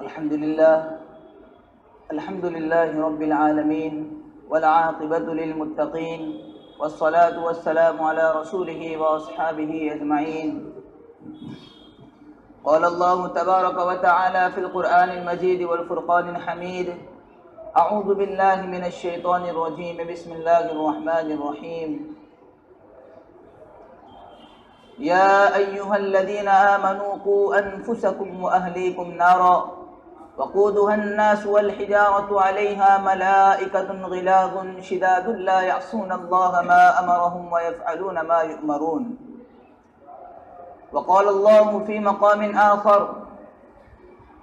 الحمد لله رب العالمين والعاقبة للمتقين والصلاة والسلام على رسوله وأصحابه أجمعين. قال الله تبارك وتعالى في القرآن المجيد والفرقان الحميد: أعوذ بالله من الشيطان الرجيم، بسم الله الرحمن الرحيم. يا أيها الذين آمنوا قوا أنفسكم وأهليكم نارا وقودها الناس والحجارة عليها ملائكة غلاظ شداد لا يعصون الله ما أمرهم ويفعلون ما يؤمرون. وقال الله في مقام آخر: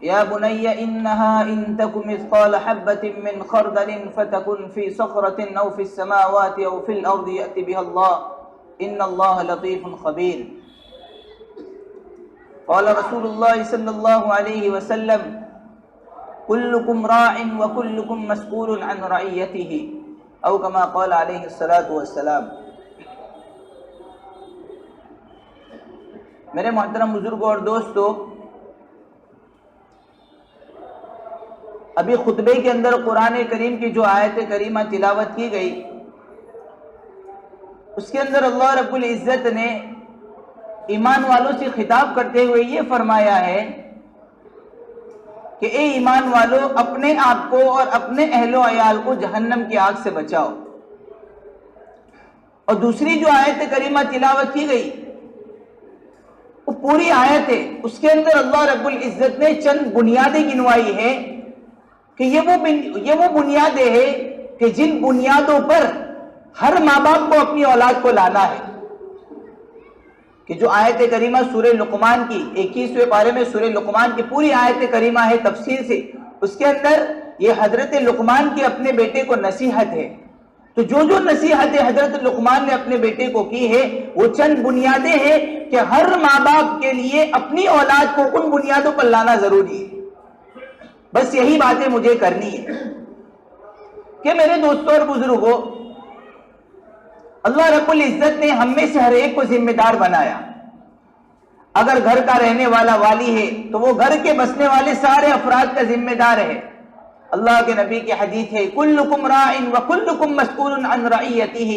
يا بني إنها إن تك مثقال حبة من خردل فتكن في صخرة أو في السماوات أو في الأرض يأت بها الله إن الله لطيف خبير. قال رسول الله صلى الله عليه وسلم: كلكم راع وكلكم مسؤول عن رعيته، او كما قال عليه الصلاة والسلام. میرے محترم بزرگوں اور دوستو، ابھی خطبے کے اندر قرآن کریم کی جو آیت کریمہ تلاوت کی گئی، اس کے اندر اللہ رب العزت نے ایمان والوں سے خطاب کرتے ہوئے یہ فرمایا ہے کہ اے ایمان والو، اپنے آپ کو اور اپنے اہل و عیال کو جہنم کی آگ سے بچاؤ. اور دوسری جو آیت کریمہ تلاوت کی گئی وہ پوری آیت ہے، اس کے اندر اللہ رب العزت نے چند بنیادیں گنوائی ہے کہ یہ وہ بنیادیں ہیں کہ جن بنیادوں پر ہر ماں باپ کو اپنی اولاد کو لانا ہے. کہ جو آیت کریمہ سورہ لقمان کی 21ویں پارے میں سورہ لقمان کی پوری آیت کریمہ ہے تفصیل سے، اس کے اندر یہ حضرت لقمان کی اپنے بیٹے کو نصیحت ہے. تو جو نصیحت حضرت لقمان نے اپنے بیٹے کو کی ہے وہ چند بنیادیں ہیں کہ ہر ماں باپ کے لیے اپنی اولاد کو ان بنیادوں پر لانا ضروری ہے. بس یہی باتیں مجھے کرنی ہے کہ میرے دوستوں اور بزرگوں، اللہ رب العزت نے ہم میں سے ہر ایک کو ذمہ دار بنایا. اگر گھر کا رہنے والا والی ہے تو وہ گھر کے بسنے والے سارے افراد کا ذمہ دار ہے. اللہ کے نبی کی حدیث ہے: کلکم راع وکلکم مسئول عن رعیتہ.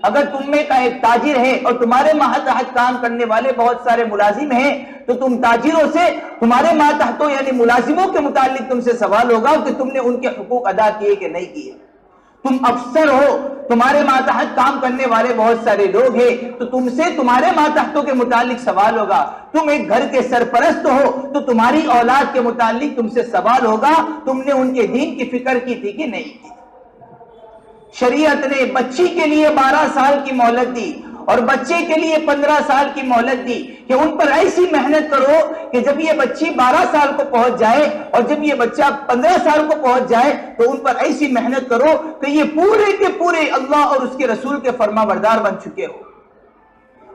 اگر تم میں کا ایک تاجر ہے اور تمہارے ماتحت کام کرنے والے بہت سارے ملازم ہیں تو تم تاجروں سے تمہارے ماتحتوں یعنی ملازموں کے متعلق تم سے سوال ہوگا کہ تم نے ان کے حقوق ادا کیے کہ نہیں کیے. تم افسر ہو، تمہارے ماتحت کام کرنے والے بہت سارے لوگ ہیں تو تم سے تمہارے ماتحتوں کے متعلق سوال ہوگا. تم ایک گھر کے سرپرست ہو تو تمہاری اولاد کے متعلق تم سے سوال ہوگا تم نے ان کے دین کی فکر کی تھی کہ نہیں کی. شریعت نے بچی کے لیے 12 سال کی مہلت دی اور بچے کے لیے 15 سال کی مہلت دی کہ ان پر ایسی محنت کرو کہ جب یہ بچی 12 سال کو پہنچ جائے اور جب یہ بچہ 15 سال کو پہنچ جائے تو ان پر ایسی محنت کرو کہ یہ پورے کے پورے اللہ اور اس کے رسول کے فرما بردار بن چکے ہو.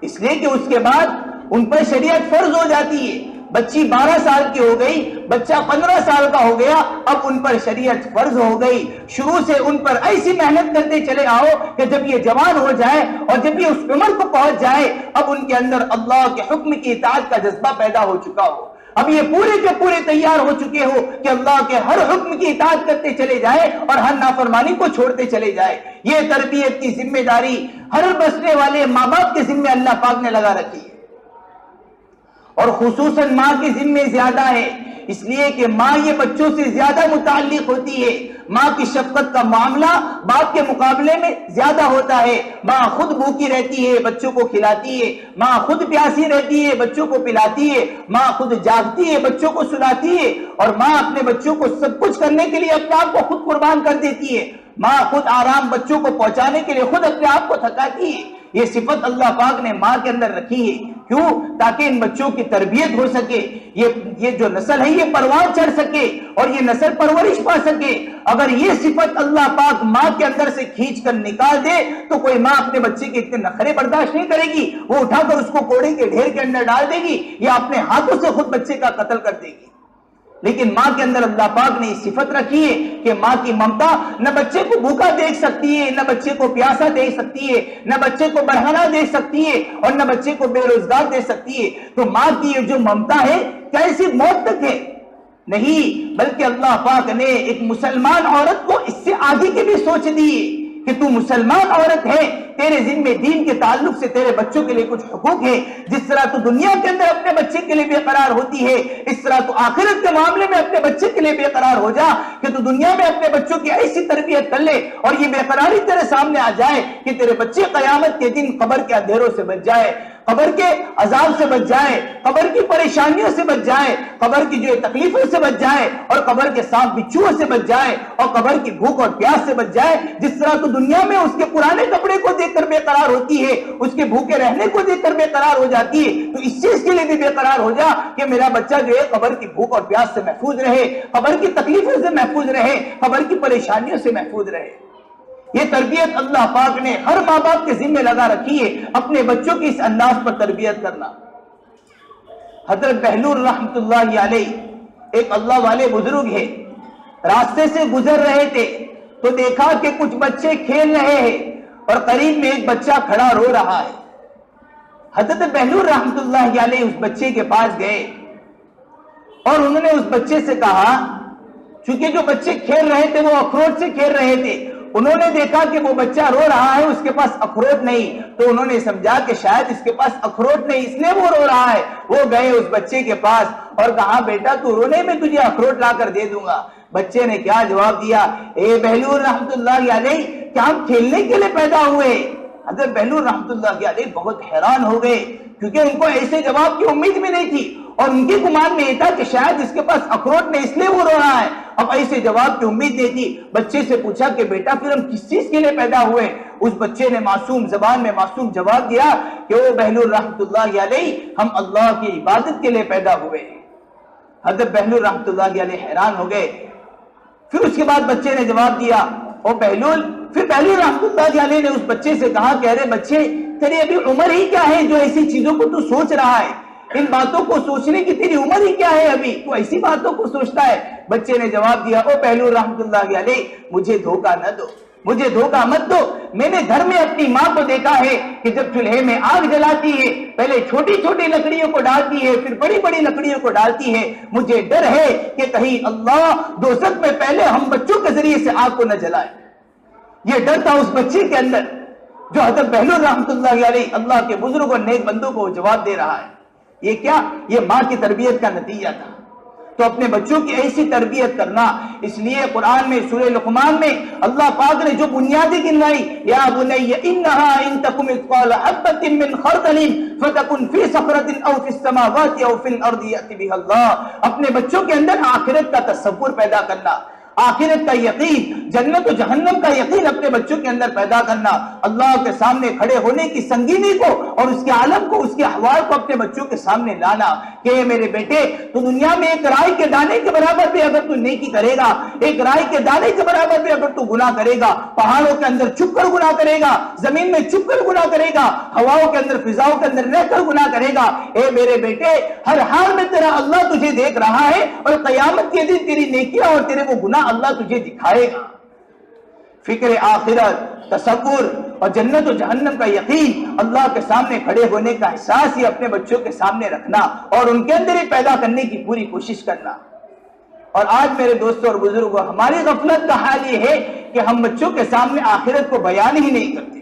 اس لیے کہ اس کے بعد ان پر شریعت فرض ہو جاتی ہے. بچی 12 سال کی ہو گئی، بچہ 15 سال کا ہو گیا، اب ان پر شریعت فرض ہو گئی. شروع سے ان پر ایسی محنت کرتے چلے آؤ کہ جب یہ جوان ہو جائے اور جب یہ اس عمر کو پہنچ جائے اب ان کے اندر اللہ کے حکم کی اطاعت کا جذبہ پیدا ہو چکا ہو. اب یہ پورے کے پورے تیار ہو چکے ہو کہ اللہ کے ہر حکم کی اطاعت کرتے چلے جائے اور ہر نافرمانی کو چھوڑتے چلے جائے. یہ تربیت کی ذمہ داری ہر بسنے والے ماں باپ کے ذمہ اللہ پاک نے لگا رکھی ہے اور خصوصاً ماں کی ذمہ زیادہ ہے، اس لیے کہ ماں یہ بچوں سے زیادہ متعلق ہوتی ہے. ماں کی شفقت کا معاملہ باپ کے مقابلے میں زیادہ ہوتا ہے. ماں خود بھوکی رہتی ہے، بچوں کو کھلاتی ہے. ماں خود پیاسی رہتی ہے، بچوں کو پلاتی ہے. ماں خود جاگتی ہے، بچوں کو سلاتی ہے. اور ماں اپنے بچوں کو سب کچھ کرنے کے لیے اپنے آپ کو خود قربان کر دیتی ہے. ماں خود آرام بچوں کو پہنچانے کے لیے خود اپنے آپ کو تھکاتی ہے. یہ صفت اللہ پاک نے ماں کے اندر رکھی ہے. کیوں؟ تاکہ ان بچوں کی تربیت ہو سکے، یہ جو نسل ہے یہ پروان چڑھ سکے اور یہ نسل پرورش پا سکے. اگر یہ صفت اللہ پاک ماں کے اندر سے کھینچ کر نکال دے تو کوئی ماں اپنے بچے کے اتنے نخرے برداشت نہیں کرے گی. وہ اٹھا کر اس کو کوڑے کے ڈھیر کے اندر ڈال دے گی یا اپنے ہاتھوں سے خود بچے کا قتل کر دے گی. لیکن ماں کے اندر اللہ پاک نے صفت رکھی ہے کہ ماں کی ممتا نہ بچے کو بھوکا دیکھ سکتی ہے، نہ بچے کو پیاسا دیکھ سکتی ہے، نہ بچے کو برہنہ دیکھ سکتی ہے اور نہ بچے کو بے روزگار دیکھ سکتی ہے. تو ماں کی یہ جو ممتا ہے کیسی موت تک ہے. نہیں، بلکہ اللہ پاک نے ایک مسلمان عورت کو اس سے آگے کی بھی سوچ دی کہ تو مسلمان عورت ہے، تیرے ذمہ دین کے تعلق سے تیرے بچوں کے لیے کچھ حقوق ہے۔ جس طرح تو دنیا کے اندر اپنے بچے کے لیے بے قرار ہوتی ہے، اس طرح تو آخرت کے معاملے میں اپنے بچے کے لیے بے قرار ہو جا کہ تو دنیا میں اپنے بچوں کی ایسی تربیت کر لے اور یہ بے قراری تیرے سامنے آ جائے کہ تیرے بچے قیامت کے دن قبر کے اندھیروں سے بچ جائے، قبر کے عذاب سے بچ جائے، قبر کی پریشانیوں سے بچ جائے، قبر کی جو تکلیفوں سے بچ جائے، اور قبر کے سانپ بچھوؤں سے بچ جائے، اور قبر کی بھوک اور پیاس سے بچ جائے۔ جس طرح تو دنیا میں اس کے پرانے کپڑے کو دیکھ کر بے قرار ہوتی ہے، اس کے بھوکے رہنے کو دیکھ کر بے قرار ہو جاتی ہے، تو اس چیز کے لیے بھی بے قرار ہو جا کہ میرا بچہ جو ہے قبر کی بھوک اور پیاس سے محفوظ رہے، قبر کی تکلیفوں سے محفوظ رہے، قبر کی پریشانیوں سے محفوظ رہے۔ یہ تربیت اللہ پاک نے ہر ماں باپ کے ذمہ لگا رکھی ہے، اپنے بچوں کی اس انداز پر تربیت کرنا۔ حضرت بہلول رحمت اللہ علیہ ایک اللہ والے بزرگ ہے، راستے سے گزر رہے تھے تو دیکھا کہ کچھ بچے کھیل رہے ہیں اور قریب میں ایک بچہ کھڑا رو رہا ہے۔ حضرت بہلول رحمت اللہ علیہ اس بچے کے پاس گئے اور انہوں نے اس بچے سے کہا، چونکہ جو بچے کھیل رہے تھے وہ اخروٹ سے کھیل رہے تھے، انہوں نے دیکھا کہ وہ بچہ رو رہا ہے، اس کے پاس اخروٹ نہیں، تو انہوں نے سمجھا کہ شاید اس کے پاس اخروٹ نہیں اس لیے وہ رو رہا ہے۔ وہ گئے اس بچے کے پاس اور کہا، بیٹا تو رونے میں تجھے اخروٹ لا کر دے دوں گا۔ بچے نے کیا جواب دیا، اے بہلول رحمت اللہ علیہ، کیا ہم کھیلنے کے لیے پیدا ہوئے؟ حضرت بہلول رحمت اللہ علیہ بہت حیران ہو گئے، کیونکہ ان کو ایسے جواب کی امید بھی نہیں تھی، اور ان کے گمان میں یہ تھا کہ شاید اس کے پاس اخروٹ نہیں اس لیے وہ رو رہا ہے۔ اب ایسے جواب کی امید نہیں تھی۔ بچے سے پوچھا کہ بیٹا پھر ہم کس چیز کے لیے پیدا ہوئے؟ اس بچے نے معصوم زبان میں معصوم جواب دیا کہ او بہلول رحمت اللہ علیہ، ہم اللہ کی عبادت کے لیے پیدا ہوئے۔ حضرت بہلول رحمت اللہ علیہ حیران ہو گئے۔ پھر اس کے بعد بچے نے جواب دیا، او بہلول، پھر بہلول رحمت اللہ علیہ نے اس بچے سے کہا کہ ارے بچے، تیری ابھی عمر ہی کیا ہے جو ایسی چیزوں کو تو سوچ رہا ہے؟ ان باتوں کو سوچنے کی تیری عمر ہی کیا ہے ابھی تو ایسی باتوں کو سوچتا ہے؟ بچے نے جواب دیا، او بہلول رحمت اللہ علیہ، مجھے دھوکہ نہ دو، مجھے دھوکہ مت دو۔ میں نے گھر میں اپنی ماں کو دیکھا ہے کہ جب چولہے میں آگ جلاتی ہے پہلے چھوٹی چھوٹی لکڑیوں کو ڈالتی ہے، پھر بڑی بڑی لکڑیوں کو ڈالتی ہے۔ مجھے ڈر ہے کہ کہیں اللہ دوزخ میں پہلے ہم بچوں کے ذریعے سے آگ کو نہ جلائے۔ یہ ڈر تھا اس بچے کے اندر، جو حضرت بہلول رحمت اللہ علیہ اللہ کے بزرگ اور نیک بندوں کو جواب دے رہا ہے۔ یہ کیا؟ یہ ماں کی تربیت کا نتیجہ تھا۔ تو اپنے بچوں کی ایسی تربیت کرنا، اس لیے قرآن میں سورہ لقمان میں اللہ پاک نے جو بنیادیں گنوائی، یا بنی انہا ان تکم مثقال حبۃ من خردل فتکن فی صخرۃ او فی السماوات او فی الارض یأتی بها اللہ، اپنے بچوں کے اندر آخرت کا تصور پیدا کرنا، آخرت کا یقین، جنت و جہنم کا یقین اپنے بچوں کے اندر پیدا کرنا، اللہ کے سامنے کھڑے ہونے کی سنگینی کو اور اس کے عالم کو، اس کے احوال کو اپنے بچوں کے سامنے لانا کہ اے میرے بیٹے، تو دنیا میں ایک رائی کے دانے کے برابر بھی اگر تو نیکی کرے گا، ایک رائی کے دانے کے برابر بھی اگر تو گناہ کرے گا، پہاڑوں کے اندر چھپ کر گناہ کرے گا، زمین میں چھپ کر گناہ کرے گا، ہواؤں کے اندر فضاؤں کے اندر رہ کر گناہ کرے گا، اے میرے بیٹے، ہر حال میں تیرا اللہ تجھے دیکھ رہا ہے، اور قیامت کے دن تیری نیکیاں اور تیرے وہ گناہ اللہ تجھے دکھائے گا۔ فکر آخرت، تصور اور جنت و جہنم کا یقین، اللہ کے سامنے کھڑے ہونے کا احساس ہی اپنے بچوں کے سامنے رکھنا اور ان کے اندر ہی پیدا کرنے کی پوری کوشش کرنا۔ اور آج میرے دوستوں اور بزرگوں، ہماری غفلت کا حال یہ ہے کہ ہم بچوں کے سامنے آخرت کو بیان ہی نہیں کرتے،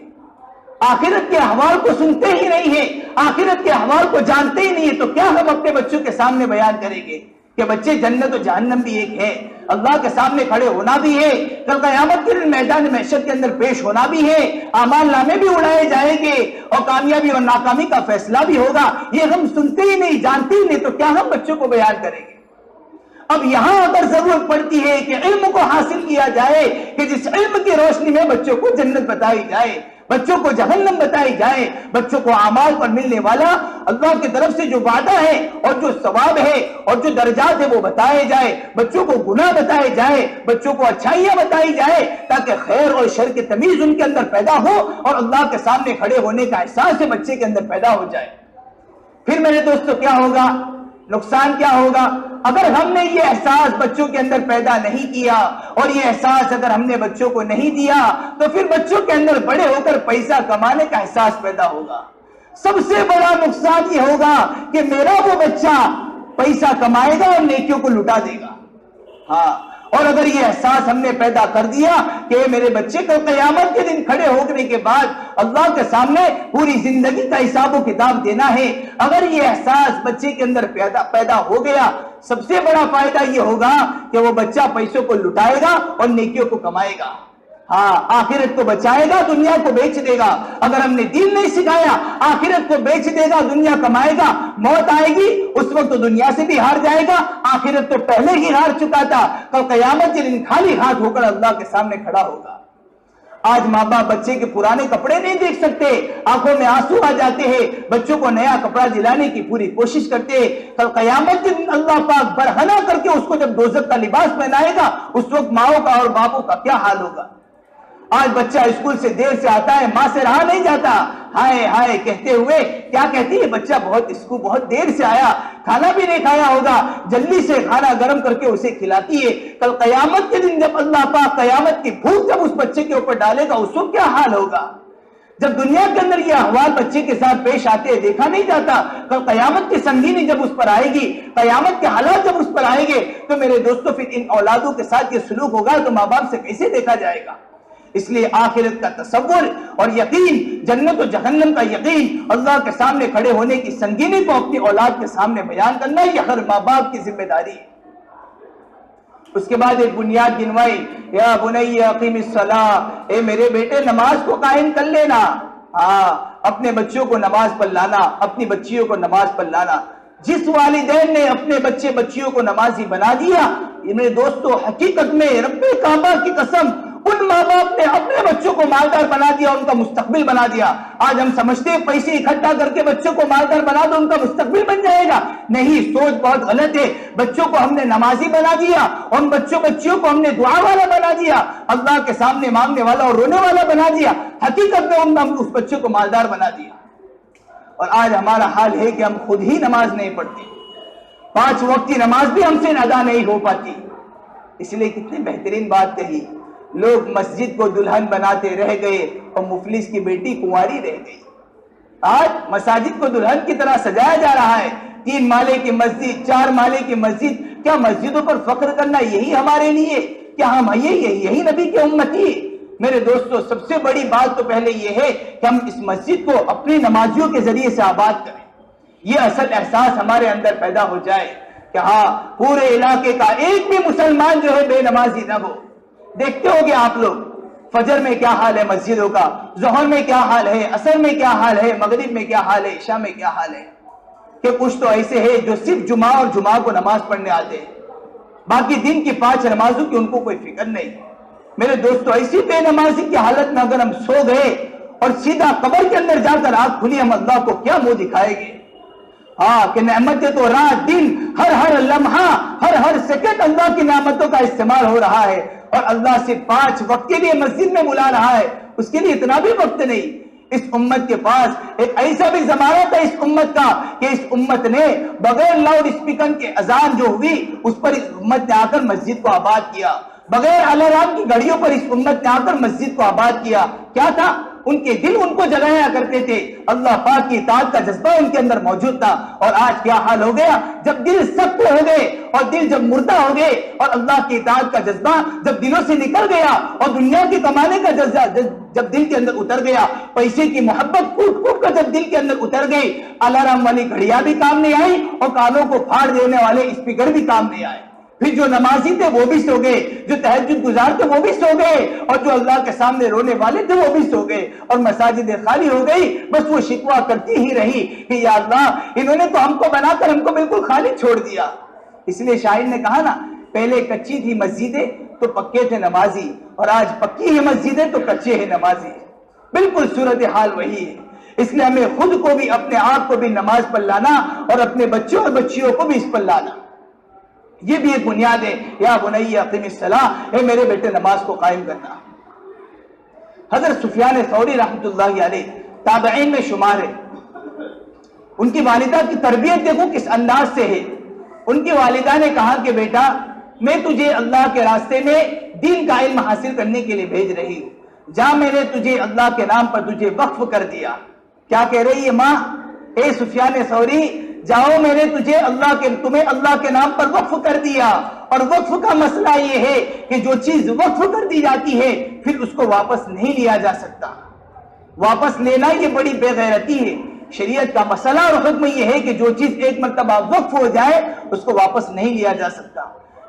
آخرت کے احوال کو سنتے ہی نہیں ہیں، آخرت کے احوال کو جانتے ہی نہیں ہیں، تو کیا ہم اپنے بچوں کے سامنے بیان کریں گے کہ بچے جنت و جہنم بھی ایک ہے، اللہ کے سامنے کھڑے ہونا بھی ہے، کل قیامت کے دن میدان محشر کے اندر پیش ہونا بھی ہے، اعمال نامے بھی اڑائے جائیں گے اور کامیابی اور ناکامی کا فیصلہ بھی ہوگا، یہ ہم سنتے ہی نہیں، جانتے ہی نہیں، تو کیا ہم بچوں کو بیان کریں گے؟ اب یہاں اگر ضرورت پڑتی ہے کہ علم کو حاصل کیا جائے، کہ جس علم کی روشنی میں بچوں کو جنت بتائی جائے، بچوں کو جہنم بتائی جائے، بچوں کو اعمال پر ملنے والا اللہ کی طرف سے جو وعدہ ہے اور جو ثواب ہے اور جو درجات ہے وہ بتائے جائے، بچوں کو گناہ بتائے جائے، بچوں کو اچھائیاں بتائی جائے، تاکہ خیر اور شر کی تمیز ان کے اندر پیدا ہو اور اللہ کے سامنے کھڑے ہونے کا احساس بچے کے اندر پیدا ہو جائے۔ پھر میرے دوستو کیا ہوگا؟ نقصان کیا ہوگا؟ اگر ہم نے یہ احساس بچوں کے اندر پیدا نہیں کیا اور یہ احساس اگر ہم نے بچوں کو نہیں دیا، تو پھر بچوں کے اندر بڑے ہو کر پیسہ کمانے کا احساس پیدا ہوگا۔ سب سے بڑا نقصان یہ ہوگا کہ میرا وہ بچہ پیسہ کمائے گا اور نیکیوں کو لٹا دے گا۔ ہاں، اور اگر یہ احساس ہم نے پیدا کر دیا کہ میرے بچے کو قیامت کے دن کھڑے ہونے کے بعد اللہ کے سامنے پوری زندگی کا حساب و کتاب دینا ہے، اگر یہ احساس بچے کے اندر پیدا ہو گیا، سب سے بڑا فائدہ یہ ہوگا کہ وہ بچہ پیسوں کو لٹائے گا اور نیکیوں کو کمائے گا۔ ہاں، آخرت کو بچائے گا، دنیا کو بیچ دے گا۔ اگر ہم نے دین نہیں سکھایا، آخرت کو بیچ دے گا، دنیا کمائے گا، موت آئے گی اس وقت تو دنیا سے بھی ہار جائے گا، آخرت تو پہلے ہی ہار چکا تھا، کل قیامت کے دن خالی ہاتھ ہو کر اللہ کے سامنے کھڑا ہوگا۔ آج ماں باپ بچے کے پرانے کپڑے نہیں دیکھ سکتے، آنکھوں میں آنسو آ جاتے ہیں، بچوں کو نیا کپڑا دلانے کی پوری کوشش کرتے ہیں، کل قیامت کے دن اللہ پاک برہنہ کر کے اس کو جب دوزخ کا لباس پہنائے گا، اس وقت ماؤں کا اور باپوں کا کیا حال ہوگا۔ آج بچہ اسکول سے دیر سے آتا ہے، ماں سے رہا نہیں جاتا، ہائے ہائے کہتے ہوئے، کیا کہتی ہے بچہ بہت دیر سے آیا، کھانا بھی نہیں کھایا ہوگا، جلدی سے کھانا گرم کر کے اسے کھلاتی ہے۔ کل قیامت کے دن جب اللہ پاک قیامت کی بھوک جب اس بچے کے اوپر ڈالے گا، اس وقت کیا حال ہوگا۔ جب دنیا کے اندر یہ احوال بچے کے ساتھ پیش آتے ہیں، دیکھا نہیں جاتا، کل قیامت کی سنگینی جب اس پر آئے گی، قیامت کے حالات جب اس پر آئیں گے، تو میرے دوستو پھر ان اولادوں کے ساتھ یہ سلوک ہوگا تو ماں باپ سے کیسے دیکھا جائے گا۔ اس لیے آخرت کا تصور اور یقین، جنت و جہنم کا یقین، اللہ کے سامنے کھڑے ہونے کی سنگینی کو اپنی اولاد کے سامنے بیان کرنا، یہ ہر ماں باپ کی ذمہ داری ہے۔ اس کے بعد ایک بنیاد گنوائی، یا بنی اقیم الصلاۃ، اے میرے بیٹے نماز کو قائم کر لینا۔ ہاں، اپنے بچوں کو نماز پر لانا، اپنی بچیوں کو نماز پر لانا۔ جس والدین نے اپنے بچیوں کو نمازی بنا دیا، میرے دوستو حقیقت میں رب کعبہ کی قسم، ان ماں باپ نے اپنے بچوں کو مالدار بنا دیا، ان کا مستقبل بنا دیا۔ آج ہم سمجھتے ہیں پیسے اکٹھا کر کے بچوں کو مالدار بنا دو ان کا مستقبل بن جائے گا، نہیں، سوچ بہت غلط ہے۔ بچوں کو ہم نے نمازی بنا دیا، ان بچیوں کو ہم نے دعا والا بنا دیا، اللہ کے سامنے مانگنے والا اور رونے والا بنا دیا، حقیقت میں اس بچوں کو مالدار بنا دیا۔ اور آج ہمارا حال ہے کہ ہم خود ہی نماز نہیں پڑھتے، 5 وقت کی نماز بھی ہم سے ادا نہیں ہو پاتی۔ اس لیے کتنی بہترین بات کہی، لوگ مسجد کو دلہن بناتے رہ گئے اور مفلس کی بیٹی کنواری رہ گئی۔ آج مساجد کو دلہن کی طرح سجایا جا رہا ہے، 3 مالے کی مسجد، 4 مالے کی مسجد۔ کیا مسجدوں پر فخر کرنا یہی ہمارے لیے؟ کیا ہم یہی نبی کے امتی ہیں؟ میرے دوستو، سب سے بڑی بات تو پہلے یہ ہے کہ ہم اس مسجد کو اپنی نمازیوں کے ذریعے سے آباد کریں، یہ اصل احساس ہمارے اندر پیدا ہو جائے کہ ہاں، پورے علاقے کا ایک بھی مسلمان جو ہے بے نمازی نہ ہو۔ دیکھتے ہو گے آپ لوگ، فجر میں کیا حال ہے مسجدوں کا، ظہر میں کیا حال ہے، عصر میں کیا حال ہے، مغرب میں کیا حال ہے، عشاء میں کیا حال ہے، کہ کچھ تو ایسے ہیں جو صرف جمعہ اور جمعہ کو نماز پڑھنے آتے ہیں، باقی دن کی 5 نمازوں کی ان کو کوئی فکر نہیں۔ میرے دوستو، ایسی بے نمازی کی حالت میں اگر ہم سو گئے اور سیدھا قبر کے اندر جا کر آنکھ کھلی، ہم اللہ کو کیا منہ دکھائیں گے؟ ہاں، کہ نعمتیں تو رات دن، ہر لمحہ، ہر سیکنڈ اللہ کی نعمتوں کا استعمال ہو رہا ہے، اور اللہ صرف 5 وقت کے لیے مسجد میں بلا رہا ہے، اس کے لیے اتنا بھی وقت نہیں۔ اس امت کے پاس ایک ایسا بھی زمانہ تھا اس امت کا کہ اس امت نے بغیر لاؤڈ اسپیکر کے اذان جو ہوئی اس پر اس امت نے آ کر مسجد کو آباد کیا، بغیر الارم کی گھڑیوں پر اس امت نے آ کر مسجد کو آباد کیا۔ کیا تھا؟ ان کے دل ان کو جگایا کرتے تھے، اللہ پاک کی اطاعت کا جذبہ ان کے اندر موجود تھا۔ اور آج کیا حال ہو گیا؟ جب دل سخت ہو گئے اور دل جب مردہ ہو گئے اور اللہ کی اطاعت کا جذبہ جب دلوں سے نکل گیا اور دنیا کی کمانے کا جذبہ جب دل کے اندر اتر گیا، پیسے کی محبت کوٹ کوٹ کر جب دل کے اندر اتر گئی، الارم والی گھڑیاں بھی کام نہیں آئی اور کانوں کو پھاڑ دینے والے اسپیکر بھی کام نہیں آئے۔ پھر جو نمازی تھے وہ بھی سو گئے، جو تہجد گزار تھے وہ بھی سو گئے، اور جو اللہ کے سامنے رونے والے تھے وہ بھی سو گئے، اور مساجدیں خالی ہو گئی۔ بس وہ شکوہ کرتی ہی رہی کہ یا اللہ، انہوں نے تو ہم کو بنا کر ہم کو بالکل خالی چھوڑ دیا۔ اس لیے شاعر نے کہا نا، پہلے کچی تھی مسجدیں تو پکے تھے نمازی، اور آج پکی ہے مسجدیں تو کچے ہیں نمازی۔ بالکل صورتحال وہی ہے۔ اس لیے ہمیں خود کو بھی، اپنے آپ کو بھی نماز پر لانا اور اپنے بچوں اور بچیوں کو بھی اس پر لانا، یہ بھی ایک بنیاد ہے۔ یا بنی اقیم الصلاۃ، اے میرے بیٹے نماز کو قائم کرنا۔ حضرت سفیان ثوری رحمۃ اللہ علیہ تابعین میں شمار ہے۔ ان کی والدہ کی تربیت دیکھو کس انداز سے ہے۔ ان کی والدہ نے کہا کہ بیٹا، میں تجھے اللہ کے راستے میں دین کا علم حاصل کرنے کے لیے بھیج رہی ہوں، جہاں میں نے تجھے اللہ کے نام پر تجھے وقف کر دیا۔ کیا کہہ رہی ہے ماں؟ اے سفیان ثوری، جاؤ میں نے تمہیں اللہ کے نام پر وقف کر دیا. اور وقف کا مسئلہ یہ ہے کہ جو چیز وقف کر دی جاتی ہے پھر اس کو واپس نہیں لیا جا سکتا. واپس لینا یہ بڑی بے غیرتی ہے. شریعت کا مسئلہ اور حکم یہ ہے کہ جو چیز ایک مرتبہ وقف ہو جائے اس کو واپس نہیں لیا جا سکتا.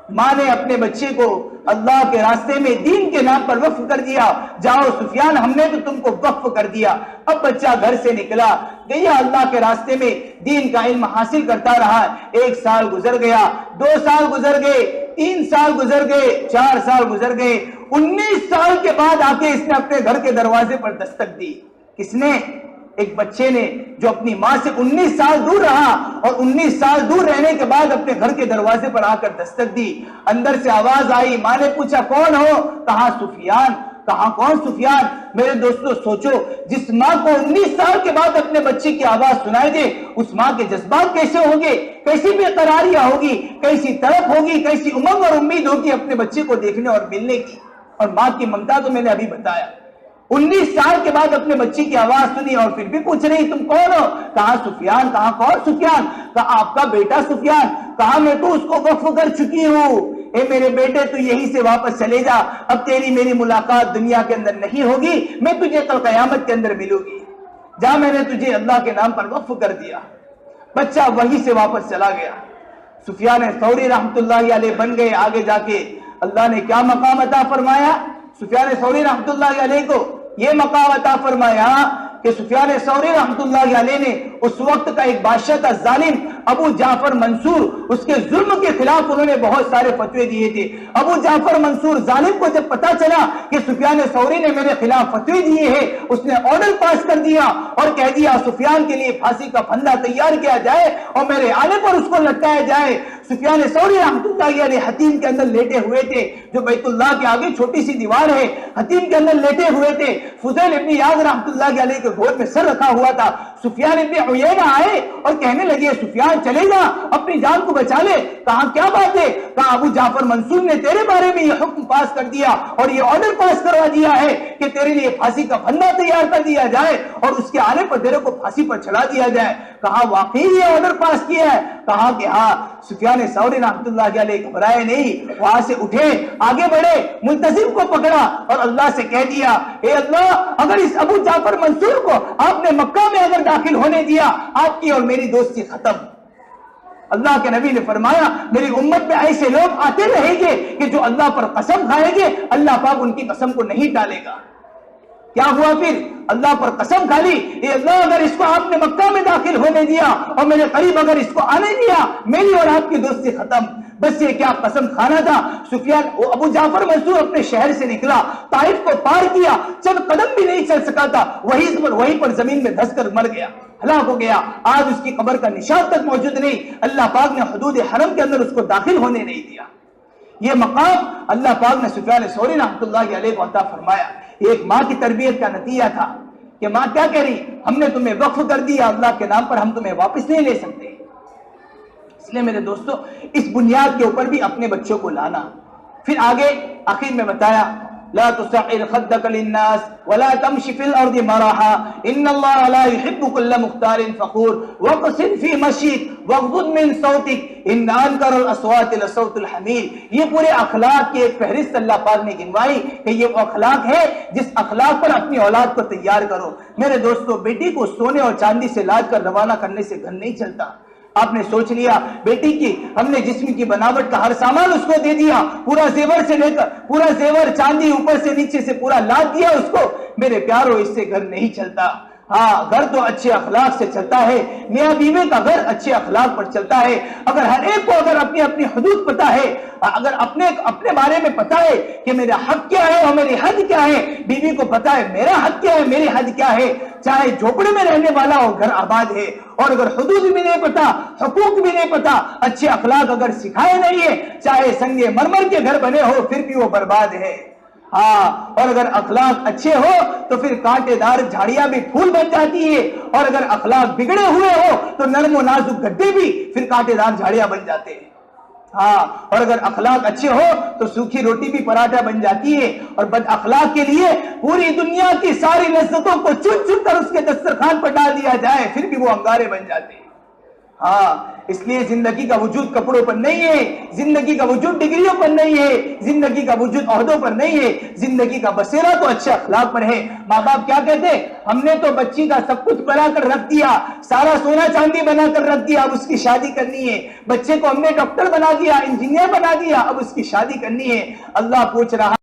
ماں نے اپنے بچے کو اللہ کے راستے میں دین کے نام پر وقف کر دیا. جاؤ سفیان ہم نے تو تم کو وقف کر دیا. اب بچہ گھر سے نکلا گیا اللہ کے راستے میں دین کا علم حاصل کرتا رہا. 1 سال گزر گیا, 2 سال گزر گئے, 3 سال گزر گئے, 4 سال گزر گئے. 19 سال کے بعد آ کے اس نے اپنے گھر کے دروازے پر دستک دی. کس نے؟ ایک بچے نے جو اپنی ماں سے 19 سال دور رہا اور 19 سال دور رہنے کے بعد اپنے گھر کے دروازے پر آ کر دستک دی. اندر سے آواز آئی. ماں نے پوچھا کون ہو؟ کہا سفیان. کہا کون سفیان؟ میرے دوستو سوچو, جس ماں کو 19 سال کے بعد اپنے بچے کی آواز سنائی دے اس ماں کے جذبات کیسے ہوں گے, کیسی بے قراریاں ہوگی, کیسی تڑپ ہوگی, کیسی امنگ اور امید ہوگی اپنے بچے کو دیکھنے اور ملنے کی. اور ماں کی ممتا تو میں نے ابھی بتایا. 19 سال کے بعد اپنے بچی کی آواز سنی اور پھر بھی پوچھ رہی تم کون ہو؟ کہا سفیان. کہا کون سفیان؟ کہا آپ کا بیٹا سفیان. کہا میں تو اس کو وقف کر چکی ہوں. اے میرے بیٹے تو یہی سے واپس چلے جا, اب تیری میری ملاقات دنیا کے اندر نہیں ہوگی, میں تجھے کل قیامت کے اندر ملوں گی. جا میں نے تجھے اللہ کے نام پر وقف کر دیا. بچہ وہیں سے واپس چلا گیا. سفیان ثوری رحمت اللہ علیہ بن گئے. آگے جا کے اللہ نے کیا مقام عطا فرمایا؟ سفیان ثوری رحمت اللہ علیہ کو یہ مقام عطا فرمایا کہ سفیان ثوری رحمت اللہ علیہ نے اس وقت کا ایک بادشاہ کا ظالم ابو جعفر منصور, اس کے ظلم کے خلاف انہوں نے بہت سارے فتوے دیے تھے. ابو جعفر منصور ظالم کو جب پتا چلا کہ سفیان ثوری نے میرے خلاف فتوے دیے ہیں, اس نے آرڈر پاس کر دیا اور کہہ دیا سفیان کے لیے پھانسی کا پھندا تیار کیا جائے اور میرے آنے پر اس کو لٹکایا جائے. سفیان ثوری رحمت اللہ علیہ حتیم کے اندر لیٹے ہوئے تھے, جو بیت اللہ کے آگے چھوٹی سی دیوار ہے, حتیم کے اندر لیٹے ہوئے تھے. فضیل ابن یاد رحمت اللہ علیہ کے گود میں سر رکھا ہوا تھا. سفیان ابن عیینہ آئے اور کہنے لگے سفیان چلے جا, اپنی جان کو بچا لے. کہا کیا بات ہے؟ کہا ابو جعفر منصور نے تیرے بارے میں یہ حکم پاس کر دیا اور یہ آرڈر پاس کروا دیا ہے کہ تیرے لیے پھانسی کا پھندا تیار کر دیا جائے اور اس کے آنے پر تیرے کو پھانسی پر چلا دیا جائے. کہا واقعی یہ آرڈر پاس کیا ہے؟ کہا کہ ہاں. سفیان ثوری رحمت اللہ علیہ گھبرائے نہیں, وہاں سے اٹھے, آگے بڑھے, ملتزم کو پکڑا اور اللہ سے کہہ دیا اے اللہ اگر اس ابو جعفر منصور کو آپ نے مکہ میں اگر داخل ہونے دیا, آپ کی اور میری دوستی ختم. اللہ کے نبی نے فرمایا میری امت میں ایسے لوگ آتے رہیں گے کہ جو اللہ پر قسم کھائیں گے اللہ پاک ان کی قسم کو نہیں ٹالے گا. کیا ہوا پھر؟ اللہ پر قسم کھا لی, اے اللہ اگر اس کو آپ نے مکہ میں داخل ہونے دیا اور میرے قریب اگر اس کو آنے دیا, میری اور آپ کی دوستی ختم. بس یہ کیا قسم کھانا تھا. ابو جعفر منصور اپنے شہر سے نکلا, طائف کو پار کیا, چند قدم بھی نہیں چل سکا تھا, وہیں پر زمین میں دھس کر مر گیا, ہلاک ہو گیا. آج اس کی قبر کا نشان تک موجود نہیں. اللہ پاک نے حدود حرم کے اندر اس کو داخل ہونے نہیں دیا. یہ مقام اللہ پاک نے سفیان ثوری رحمت اللہ علیہ کو عطا فرمایا. یہ ایک ماں کی تربیت کا نتیجہ تھا کہ ماں کیا کہہ رہی, ہم نے تمہیں وقف کر دیا اللہ کے نام پر, ہم تمہیں واپس نہیں لے سکتے. اس لیے میرے دوستو اس بنیاد کے اوپر بھی اپنے بچوں کو لانا. پھر آگے آخر میں بتایا لا تصعر خدك للناس ولا تمشي في الارض مرحا ان الله لا يحب كل مختال فخور واقصد في مشيك واغضض من صوتك ان انكر الاصوات لصوت الحمير. یہ پورے اخلاق کی ایک فہرست اللہ پاک نے گنوائی کہ یہ وہ اخلاق ہے جس اخلاق پر اپنی اولاد کو تیار کرو. میرے دوستو بیٹی کو سونے اور چاندی سے لاج کر روانہ کرنے سے گھر نہیں چلتا. آپ نے سوچ لیا بیٹی کی ہم نے جسم کی بناوٹ کا ہر سامان اس کو دے دیا, پورا زیور سے لے کر پورا زیور چاندی اوپر سے نیچے سے پورا لاد دیا اس کو. میرے پیارو اس سے گھر نہیں چلتا. ہاں گھر تو اچھے اخلاق سے چلتا ہے, میاں بیوی کا گھر اچھے اخلاق پر چلتا ہے. اگر ہر ایک کو اگر اپنی اپنی حدود پتا ہے, اگر اپنے بارے میں پتا ہے کہ میرا حق کیا ہے اور میری حد کیا ہے, بیوی کو پتا ہے میرا حق کیا ہے میری حد کیا ہے, چاہے جھوپڑے میں رہنے والا ہو گھر آباد ہے. اور اگر حدود بھی نہیں پتا, حقوق بھی نہیں پتا, اچھے اخلاق اگر سکھائے نہیں ہے, چاہے سنگ مرمر کے گھر بنے ہو پھر بھی وہ برباد ہے. ہاں اور اگر اخلاق اچھے ہو تو پھر کانٹے دار جھاڑیاں بھی پھول بن جاتی ہے, اور اگر اخلاق بگڑے ہوئے ہو تو نرم و نازک گڈھے بھی پھر کانٹے دار جھاڑیاں بن جاتے ہیں. ہاں اور اگر اخلاق اچھے ہو تو سوکھی روٹی بھی پراٹھا بن جاتی ہے, اور بد اخلاق کے لیے پوری دنیا کی ساری لذتوں کو چن چن کر اس کے دسترخوان پر ڈال دیا جائے پھر بھی وہ انگارے بن جاتے ہیں. ہاں اس لیے زندگی کا وجود کپڑوں پر نہیں ہے، زندگی کا وجود ڈگریوں پر نہیں ہے، زندگی کا وجود عہدوں پر نہیں ہے، زندگی کا بسیرا تو اچھے اخلاق پر ہے۔ ماں باپ کیا کہتے ہیں؟ ہم نے تو بچی کا سب کچھ بنا کر رکھ دیا، سارا سونا چاندی بنا کر رکھ دیا، اب اس کی شادی کرنی ہے۔ بچے کو ہم نے ڈاکٹر بنا دیا، انجینئر بنا دیا، اب اس کی شادی کرنی ہے۔ اللہ پوچھ رہا